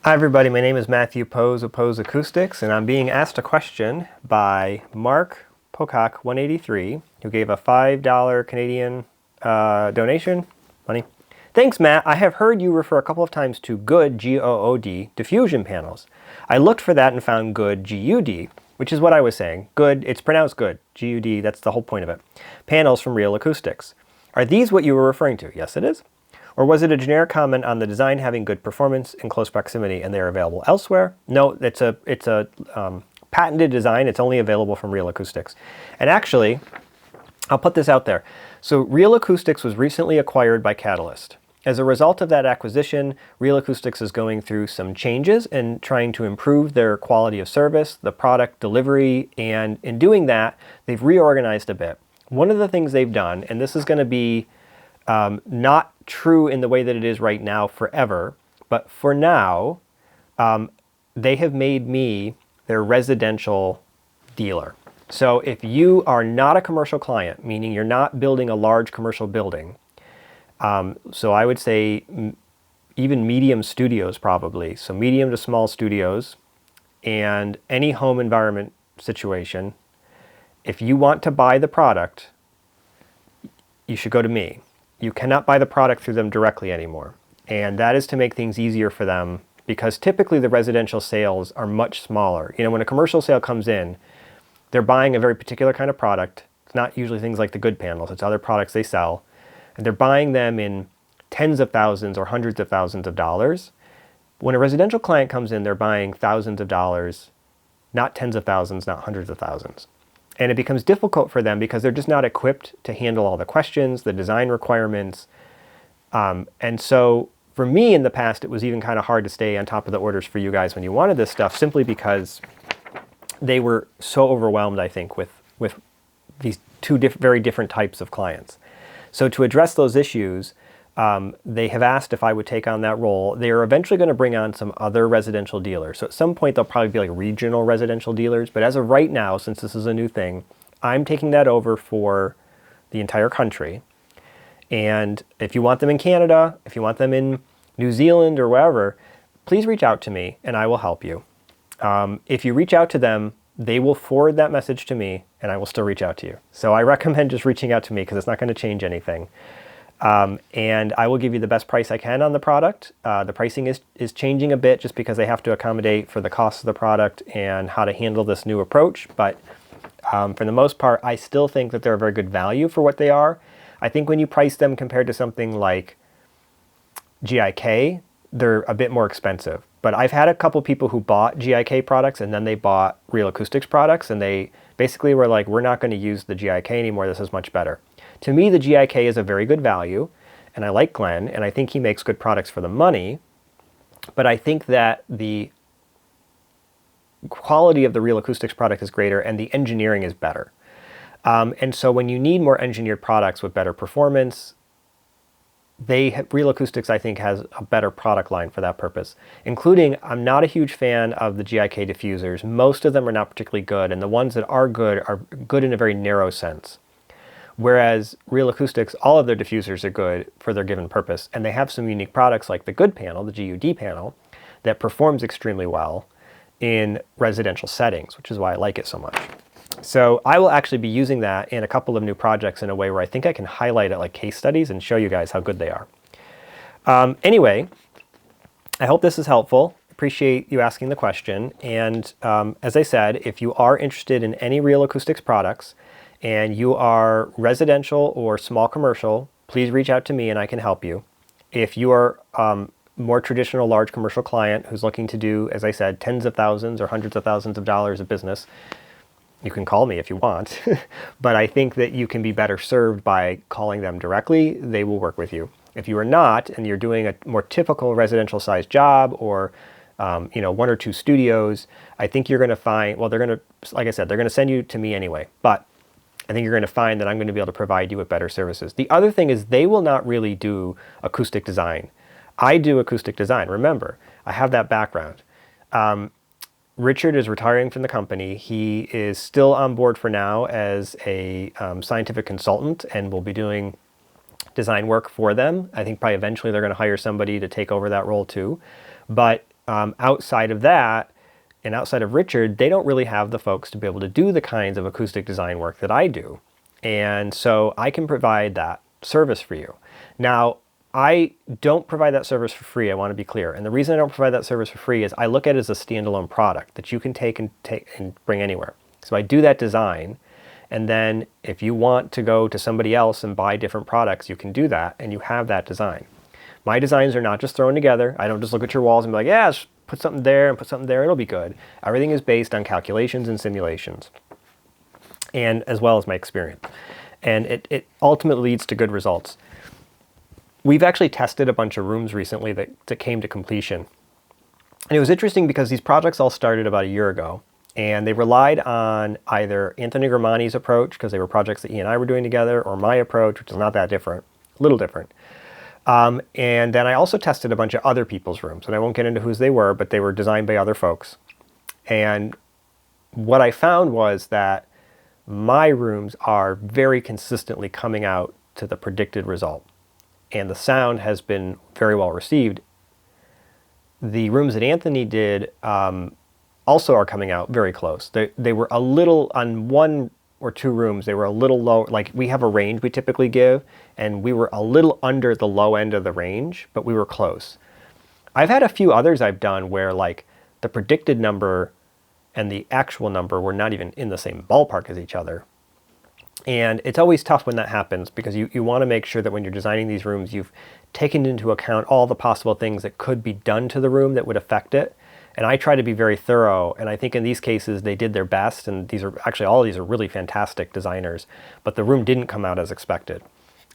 Hi everybody, my name is Matthew Poes of Poes Acoustics, and I'm being asked a question by Mark Pocock 183, who gave a $5 Canadian donation. Money. Thanks, Matt. I have heard you refer a couple of times to GUD, G-O-O-D, diffusion panels. I looked for that and found GUD, G-U-D, which is what I was saying. GUD, it's pronounced GUD, G-U-D, that's the whole point of it. Panels from Real Acoustics. Are these what you were referring to? Yes, it is. Or was it a generic comment on the design having good performance in close proximity and they are available elsewhere? No, it's a patented design. It's only available from Real Acoustics. And actually, I'll put this out there. So Real Acoustics was recently acquired by Catalyst. As a result of that acquisition, Real Acoustics is going through some changes and trying to improve their quality of service, the product delivery, and in doing that, they've reorganized a bit. One of the things they've done, and this is going to be not true in the way that it is right now forever, but for now, they have made me their residential dealer. So if you are not a commercial client, meaning you're not building a large commercial building, so I would say even medium studios probably, so medium to small studios and any home environment situation, if you want to buy the product, you should go to me. You cannot buy the product through them directly anymore. And that is to make things easier for them because typically the residential sales are much smaller. You know, when a commercial sale comes in, they're buying a very particular kind of product. It's not usually things like the GUD panels, it's other products they sell. And they're buying them in tens of thousands or hundreds of thousands of dollars. When a residential client comes in, they're buying thousands of dollars, not tens of thousands, not hundreds of thousands. And it becomes difficult for them because they're just not equipped to handle all the questions, the design requirements. And so for me in the past, it was even kind of hard to stay on top of the orders for you guys when you wanted this stuff, simply because they were so overwhelmed, I think, with these two very different types of clients. So to address those issues, they have asked if I would take on that role. They are eventually going to bring on some other residential dealers. So at some point, they'll probably be like regional residential dealers. But as of right now, since this is a new thing, I'm taking that over for the entire country. And if you want them in Canada, if you want them in New Zealand or wherever, please reach out to me and I will help you. If you reach out to them, they will forward that message to me and I will still reach out to you. So I recommend just reaching out to me because it's not going to change anything. And I will give you the best price I can on the product. The pricing is changing a bit just because they have to accommodate for the cost of the product and how to handle this new approach. But for the most part, I still think that they're a very good value for what they are. I think when you price them compared to something like GIK, they're a bit more expensive. But I've had a couple people who bought GIK products and then they bought Real Acoustics products and they basically were like, we're not going to use the GIK anymore, this is much better. To me, the GIK is a very good value, and I like Glenn, and I think he makes good products for the money, but I think that the quality of the Real Acoustics product is greater and the engineering is better. And so when you need more engineered products with better performance, Real Acoustics, I think, has a better product line for that purpose, including I'm not a huge fan of the GIK diffusers. Most of them are not particularly good, and the ones that are good in a very narrow sense. Whereas Real Acoustics, all of their diffusers are good for their given purpose, and they have some unique products like the GUD panel, the GUD panel, that performs extremely well in residential settings, which is why I like it so much. So I will actually be using that in a couple of new projects in a way where I think I can highlight it like case studies and show you guys how good they are. Anyway, I hope this is helpful. Appreciate you asking the question. And as I said, if you are interested in any Real Acoustics products and you are residential or small commercial, please reach out to me and I can help you. If you are more traditional large commercial client who's looking to do, as I said, tens of thousands or hundreds of thousands of dollars of business, you can call me if you want, but I think that you can be better served by calling them directly. They will work with you. If you are not, and you're doing a more typical residential sized job or one or two studios, I think you're going to find, well, they're going to, like I said, they're going to send you to me anyway, but I think you're going to find that I'm going to be able to provide you with better services. The other thing is they will not really do acoustic design. I do acoustic design. Remember, I have that background. Richard is retiring from the company. He is still on board for now as a scientific consultant and will be doing design work for them. I think probably eventually they're going to hire somebody to take over that role too. But outside of that, and outside of Richard, they don't really have the folks to be able to do the kinds of acoustic design work that I do. And so I can provide that service for you. Now, I don't provide that service for free, I want to be clear. And the reason I don't provide that service for free is I look at it as a standalone product that you can take and bring anywhere. So I do that design, and then if you want to go to somebody else and buy different products, you can do that, and you have that design. My designs are not just thrown together. I don't just look at your walls and be like, yeah, just put something there and put something there, it'll be good. Everything is based on calculations and simulations, and as well as my experience. And it ultimately leads to good results. We've actually tested a bunch of rooms recently that came to completion. And it was interesting because these projects all started about a year ago, and they relied on either Anthony Gramani's approach, because they were projects that he and I were doing together, or my approach, which is not that different, a little different. And then I also tested a bunch of other people's rooms, and I won't get into whose they were, but they were designed by other folks. And what I found was that my rooms are very consistently coming out to the predicted result. And the sound has been very well received. The rooms that Anthony did also are coming out very close. They were a little, on one or two rooms, they were a little low. Like, we have a range we typically give, and we were a little under the low end of the range, but we were close. I've had a few others I've done where like the predicted number and the actual number were not even in the same ballpark as each other. And it's always tough when that happens, because you want to make sure that when you're designing these rooms, you've taken into account all the possible things that could be done to the room that would affect it. And I try to be very thorough, and I think in these cases they did their best, and these are actually, all of these are really fantastic designers, but the room didn't come out as expected.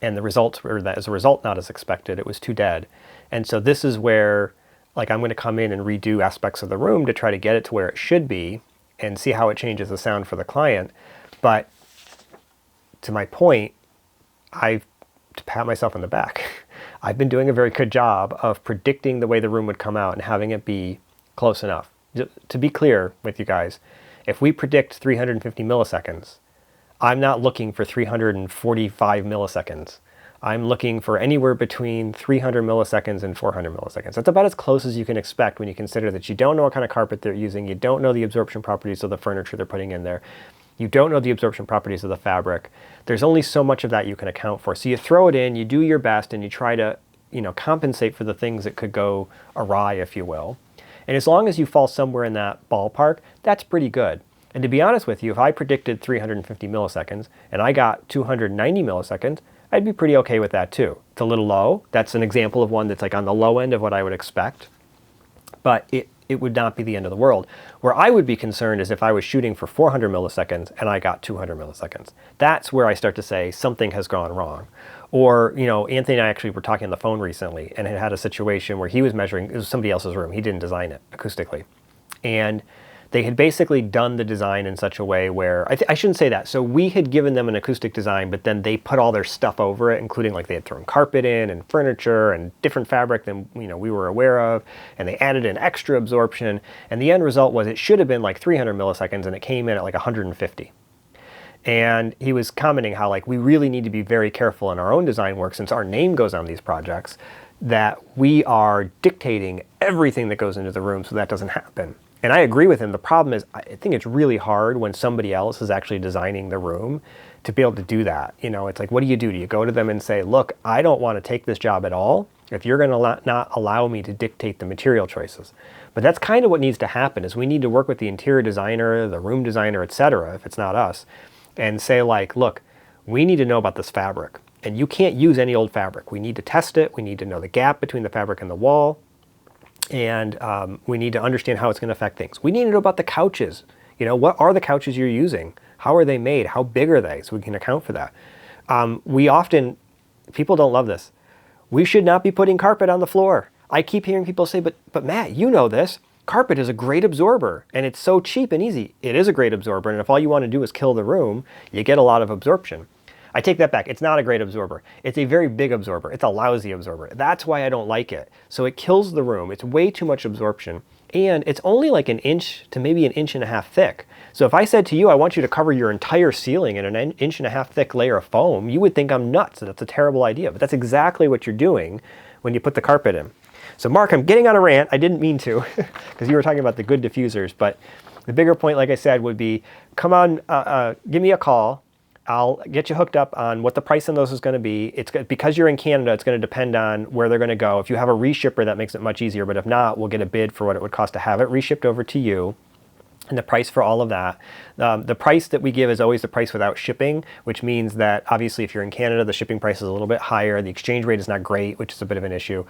And the results were that, as a result, not as expected. It was too dead. And so this is where, like, I'm going to come in and redo aspects of the room to try to get it to where it should be and see how it changes the sound for the client. But to my point, to pat myself on the back, I've been doing a very good job of predicting the way the room would come out and having it be close enough. To be clear with you guys, if we predict 350 milliseconds, I'm not looking for 345 milliseconds. I'm looking for anywhere between 300 milliseconds and 400 milliseconds. That's about as close as you can expect when you consider that you don't know what kind of carpet they're using, you don't know the absorption properties of the furniture they're putting in there, you don't know the absorption properties of the fabric. There's only so much of that you can account for. So you throw it in, you do your best, and you try to, compensate for the things that could go awry, if you will. And as long as you fall somewhere in that ballpark, that's pretty good. And to be honest with you, if I predicted 350 milliseconds and I got 290 milliseconds, I'd be pretty okay with that too. It's a little low. That's an example of one that's like on the low end of what I would expect. But it would not be the end of the world. Where I would be concerned is if I was shooting for 400 milliseconds and I got 200 milliseconds. That's where I start to say something has gone wrong. Or, Anthony and I actually were talking on the phone recently and had a situation where he was measuring, it was somebody else's room. He didn't design it acoustically. And they had basically done the design in such a way where, I shouldn't say that. So we had given them an acoustic design, but then they put all their stuff over it, including like they had thrown carpet in and furniture and different fabric than we were aware of. And they added in extra absorption. And the end result was it should have been like 300 milliseconds and it came in at like 150. And he was commenting how like we really need to be very careful in our own design work, since our name goes on these projects, that we are dictating everything that goes into the room so that doesn't happen. And I agree with him. The problem is, I think it's really hard when somebody else is actually designing the room to be able to do that. It's like, what do? Do you go to them and say, look, I don't want to take this job at all if you're going to not allow me to dictate the material choices? But that's kind of what needs to happen, is we need to work with the interior designer, the room designer, etc., if it's not us, and say like, look, we need to know about this fabric. And you can't use any old fabric. We need to test it. We need to know the gap between the fabric and the wall. And we need to understand how it's going to affect things. We need to know about the couches. What are the couches you're using? How are they made? How big are they? So we can account for that. People don't love this. We should not be putting carpet on the floor. I keep hearing people say, but Matt, you know this. Carpet is a great absorber, and it's so cheap and easy. It is a great absorber, and if all you want to do is kill the room, you get a lot of absorption. I take that back. It's not a great absorber. It's a very big absorber. It's a lousy absorber. That's why I don't like it. So it kills the room. It's way too much absorption. And it's only like 1 inch to maybe 1.5 inches thick. So if I said to you, I want you to cover your entire ceiling in 1.5 inches thick layer of foam, you would think I'm nuts. That's a terrible idea. But that's exactly what you're doing when you put the carpet in. So Mark, I'm getting on a rant. I didn't mean to, because you were talking about the GUD diffusers, but the bigger point, like I said, would be, come on, give me a call. I'll get you hooked up on what the price on those is going to be. Because you're in Canada, it's going to depend on where they're going to go. If you have a reshipper, that makes it much easier. But if not, we'll get a bid for what it would cost to have it reshipped over to you, and the price for all of that. The price that we give is always the price without shipping, which means that obviously if you're in Canada, the shipping price is a little bit higher. The exchange rate is not great, which is a bit of an issue.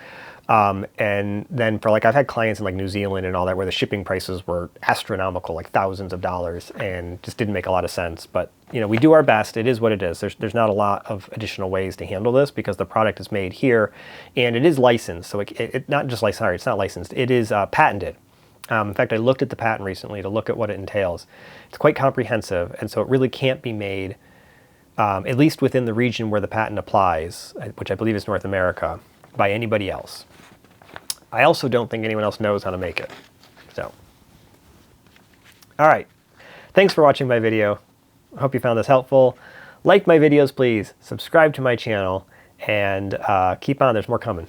And then for like, I've had clients in like New Zealand and all that where the shipping prices were astronomical, like thousands of dollars, and just didn't make a lot of sense. But you know, we do our best. It is what it is. There's not a lot of additional ways to handle this because the product is made here and it is licensed. So it not just licensed, sorry, it's not licensed. It is patented. In fact, I looked at the patent recently to look at what it entails. It's quite comprehensive, and so it really can't be made, at least within the region where the patent applies, which I believe is North America, by anybody else. I also don't think anyone else knows how to make it. So, all right. Thanks for watching my video. I hope you found this helpful. Like my videos, please. Subscribe to my channel, and keep on. There's more coming.